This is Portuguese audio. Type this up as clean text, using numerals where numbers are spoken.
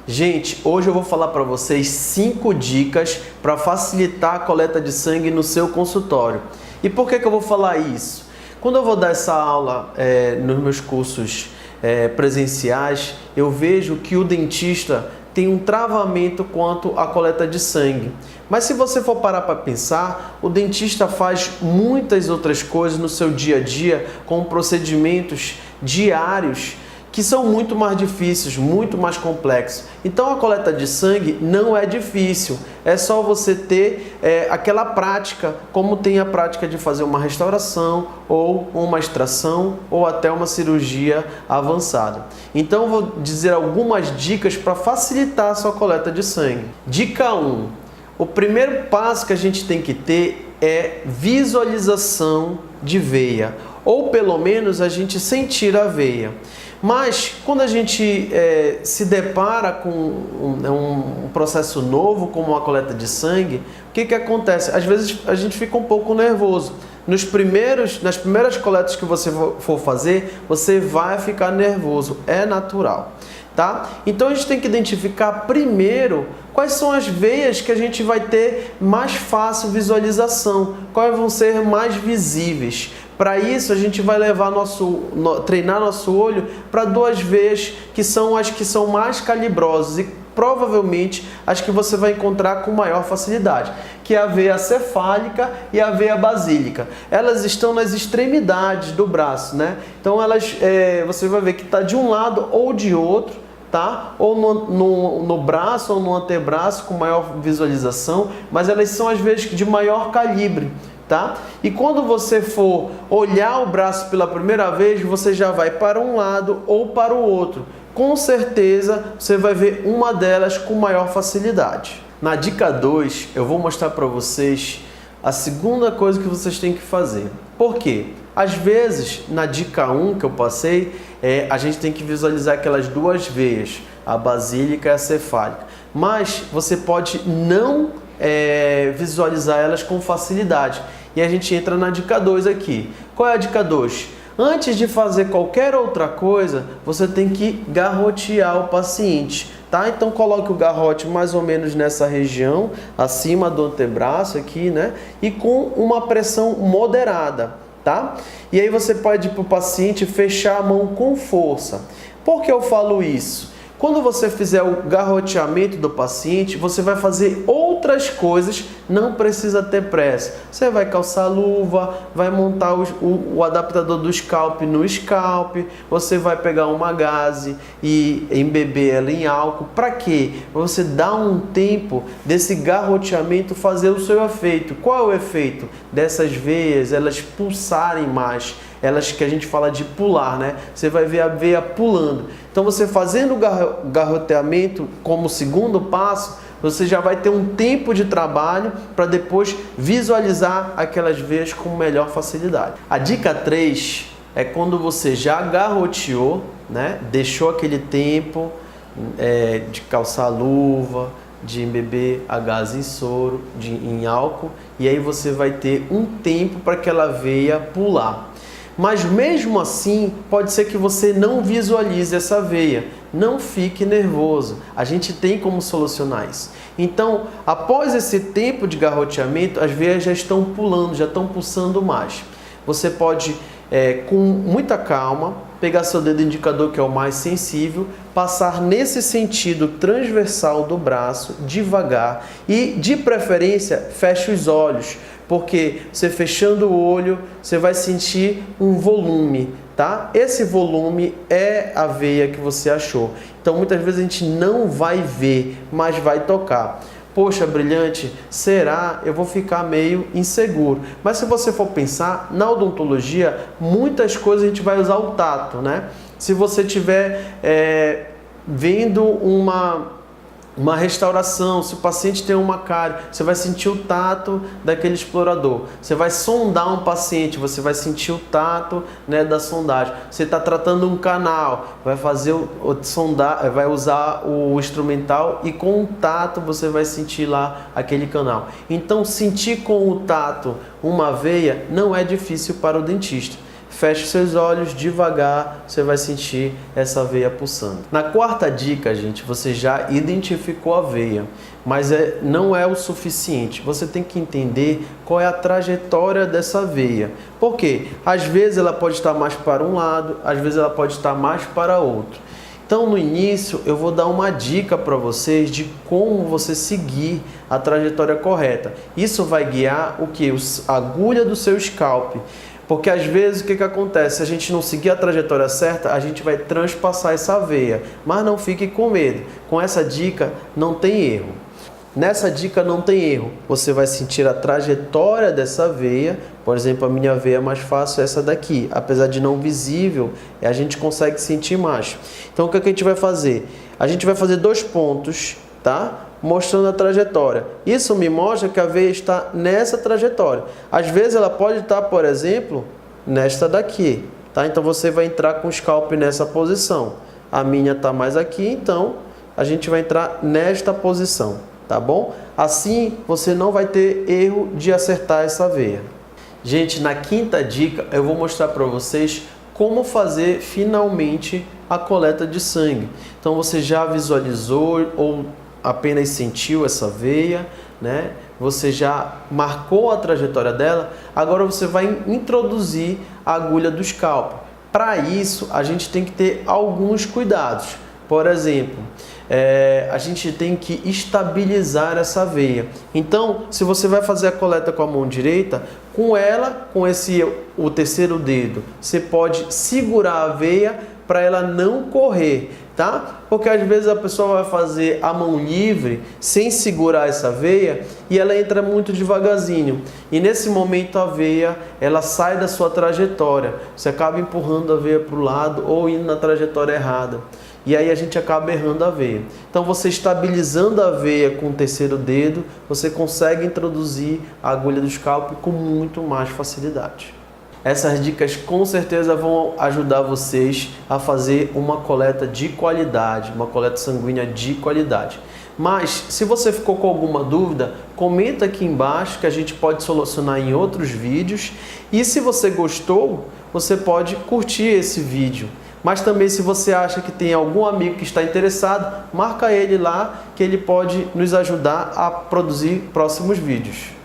Gente, hoje eu vou falar para vocês 5 dicas para facilitar a coleta de sangue no seu consultório. E por que eu vou falar isso? Quando eu vou dar essa aula nos meus cursos presenciais, eu vejo que o dentista tem um travamento quanto à coleta de sangue. Mas se você for parar para pensar, o dentista faz muitas outras coisas no seu dia a dia, com procedimentos diários, que são muito mais difíceis, muito mais complexos. Então a coleta de sangue não é difícil, é só você ter aquela prática, como tem a prática de fazer uma restauração, ou uma extração, ou até uma cirurgia avançada. Então eu vou dizer algumas dicas para facilitar a sua coleta de sangue. Dica 1. O primeiro passo que a gente tem que ter é visualização de veia, ou pelo menos a gente sentir a veia. Mas quando a gente se depara com um processo novo, como uma coleta de sangue, o que acontece? Às vezes a gente fica um pouco nervoso. Nas primeiras coletas que você for fazer, você vai ficar nervoso, é natural. Tá? Então a gente tem que identificar primeiro quais são as veias que a gente vai ter mais fácil visualização, quais vão ser mais visíveis. Para isso a gente vai levar treinar nosso olho para 2 veias que são as que são mais calibrosas e provavelmente as que você vai encontrar com maior facilidade, que é a veia cefálica e a veia basílica. Elas estão nas extremidades do braço, né? Então você vai ver que está de um lado ou de outro, tá? Ou no braço ou no antebraço com maior visualização, mas elas são as veias de maior calibre. Tá? E quando você for olhar o braço pela primeira vez, você já vai para um lado ou para o outro. Com certeza você vai ver uma delas com maior facilidade. Na dica 2, eu vou mostrar para vocês a segunda coisa que vocês têm que fazer. Por quê? Às vezes, na dica 1 que eu passei, a gente tem que visualizar aquelas 2 veias, a basílica e a cefálica. Mas você pode não visualizar elas com facilidade. E a gente entra na dica 2 aqui. Qual é a dica 2? Antes de fazer qualquer outra coisa, você tem que garrotear o paciente, tá? Então coloque o garrote mais ou menos nessa região, acima do antebraço aqui, né? E com uma pressão moderada, tá? E aí você pode ir para o paciente fechar a mão com força. Por que eu falo isso? Quando você fizer o garroteamento do paciente, você vai fazer outras coisas, não precisa ter pressa. Você vai calçar a luva, vai montar o adaptador do scalp no scalp, você vai pegar uma gaze e embeber ela em álcool. Para quê? Para você dar um tempo desse garroteamento fazer o seu efeito. Qual é o efeito? Dessas veias, elas pulsarem mais. Elas que a gente fala de pular, né? Você vai ver a veia pulando. Então você fazendo o garroteamento como segundo passo, você já vai ter um tempo de trabalho para depois visualizar aquelas veias com melhor facilidade. A dica 3 é quando você já garroteou, né? Deixou aquele tempo de calçar a luva, de embeber a gaze em soro, em álcool, e aí você vai ter um tempo para aquela veia pular. Mas mesmo assim, pode ser que você não visualize essa veia. Não fique nervoso. A gente tem como solucionar isso. Então, após esse tempo de garroteamento, as veias já estão pulando, já estão pulsando mais. Você pode, com muita calma, pegar seu dedo indicador, que é o mais sensível, passar nesse sentido transversal do braço, devagar, e de preferência, feche os olhos, porque você fechando o olho, você vai sentir um volume, tá? Esse volume é a veia que você achou. Então, muitas vezes a gente não vai ver, mas vai tocar. Poxa, Brilhante, será? Eu vou ficar meio inseguro. Mas se você for pensar, na odontologia, muitas coisas a gente vai usar o tato, né? Se você estiver vendo uma restauração, se o paciente tem uma cárie, você vai sentir o tato daquele explorador. Você vai sondar um paciente, você vai sentir o tato, né, da sondagem. Você está tratando um canal, vai fazer vai usar o instrumental e com o tato você vai sentir lá aquele canal. Então sentir com o tato uma veia não é difícil para o dentista. feche seus olhos, devagar, você vai sentir essa veia pulsando. Na quarta dica, gente, você já identificou a veia, mas não é o suficiente. Você tem que entender qual é a trajetória dessa veia. Por quê? Às vezes ela pode estar mais para um lado, às vezes ela pode estar mais para outro. Então, no início, eu vou dar uma dica para vocês de como você seguir a trajetória correta. Isso vai guiar o que? A agulha do seu scalp. Porque às vezes o que acontece? Se a gente não seguir a trajetória certa, a gente vai transpassar essa veia. Mas não fique com medo. Com essa dica não tem erro. Nessa dica não tem erro. Você vai sentir a trajetória dessa veia. Por exemplo, a minha veia mais fácil é essa daqui. Apesar de não visível, a gente consegue sentir mais. Então o que a gente vai fazer? A gente vai fazer 2 pontos, tá? Mostrando a trajetória. Isso me mostra que a veia está nessa trajetória. Às vezes ela pode estar, por exemplo, nesta daqui, tá? Então você vai entrar com o scalp nessa posição. A minha está mais aqui, então a gente vai entrar nesta posição, tá bom? Assim você não vai ter erro de acertar essa veia. Gente, na quinta dica eu vou mostrar para vocês como fazer finalmente a coleta de sangue. Então você já visualizou ou apenas sentiu essa veia, né? Você já marcou a trajetória dela, agora você vai introduzir a agulha do scalp. Para isso, a gente tem que ter alguns cuidados. Por exemplo, a gente tem que estabilizar essa veia. Então, se você vai fazer a coleta com a mão direita, com o terceiro dedo, você pode segurar a veia para ela não correr, tá? Porque às vezes a pessoa vai fazer a mão livre sem segurar essa veia e ela entra muito devagarzinho. E nesse momento a veia, ela sai da sua trajetória. Você acaba empurrando a veia para o lado ou indo na trajetória errada. E aí a gente acaba errando a veia. Então você estabilizando a veia com o terceiro dedo, você consegue introduzir a agulha do scalp com muito mais facilidade. Essas dicas com certeza vão ajudar vocês a fazer uma coleta de qualidade, uma coleta sanguínea de qualidade. Mas se você ficou com alguma dúvida, comenta aqui embaixo que a gente pode solucionar em outros vídeos. E se você gostou, você pode curtir esse vídeo. Mas também se você acha que tem algum amigo que está interessado, marca ele lá que ele pode nos ajudar a produzir próximos vídeos.